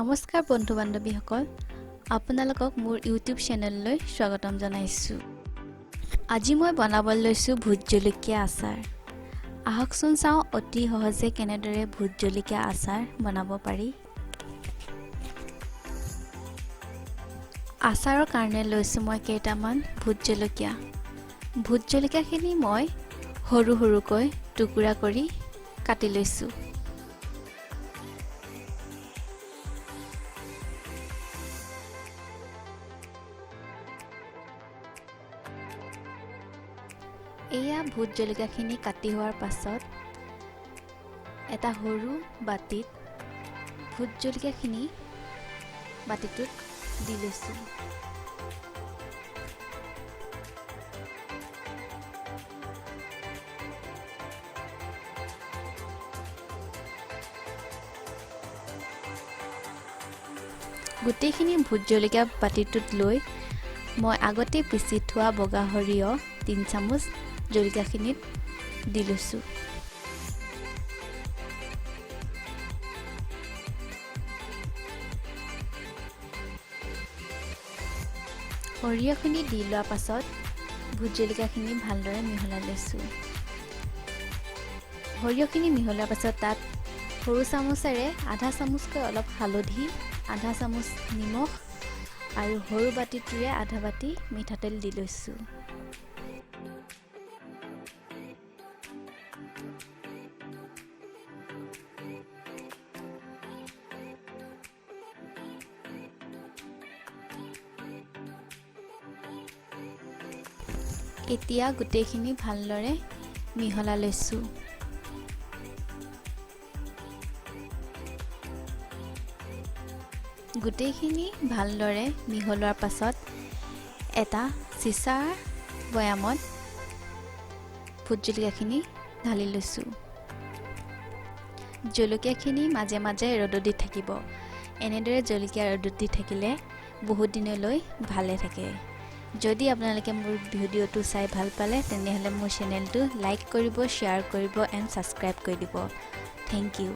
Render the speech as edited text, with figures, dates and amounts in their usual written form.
নমস্কাৰ বন্ধু বান্ধৱীসকল আপোনালোকক মোৰ ইউটিউব চেনেললৈ স্বাগতম জনাইছো আজি মই বনাবলৈ লৈছো ভোট জলকীয়া আচাৰ আহকচোন চাও অতি সহজে কেনেদৰে ভোট জলকীয়া আচাৰ বনাব পাৰি আচাৰৰ কাৰণে লৈছো মই কেইটামান ভোট জলকীয়াখিনি মই সৰু সৰুকৈ টুকুৰা কৰি কাটি লৈছো এয়া ভোট জলকীয়াখিনি কাটি হোৱাৰ পাছত এটা সৰু বাটিত ভোট জলকীয়াখিনি বাটিটোত দি লৈছো গোটেইখিনি ভোট জলকীয়া বাটিটোত লৈ মই আগতে পিছি থোৱা বগা সৰিয়হ 3 চামুচ জলকীয়াখিনিত দি লৈছো সৰিয়হখিনি দি লোৱাৰ পাছত ভোট জলকীয়াখিনি ভালদৰে মিহলাই লৈছো সৰিয়হখিনি মিহলাৰ পাছত তাত সৰু চামুচেৰে আধা চামুচকৈ অলপ হালধি আধা চামুচ নিমখ আৰু সৰু বাটিটোৰে আধা বাটি মিঠাতেল দি লৈছো এতিয়া গোটেইখিনি ভালদৰে মিহলা লৈছো গোটেইখিনি ভালদৰে মিহলোৱাৰ পাছত এটা চিচাৰ বয়ামত ভোট জলকীয়াখিনি ঢালি লৈছো জলকীয়াখিনি মাজে মাজে ৰ'দত দি থাকিব এনেদৰে জলকীয়া ৰ'দত দি থাকিলে বহুত দিনলৈ ভালে থাকে যদি আপোনালোকে মোৰ ভিডিওটো চাই ভাল পালে তেনেহলে মোৰ চেনেলটো লাইক কৰিব শেয়াৰ কৰিব এণ্ড সাবস্ক্ৰাইব কৰি দিব থ্যাংক ইউ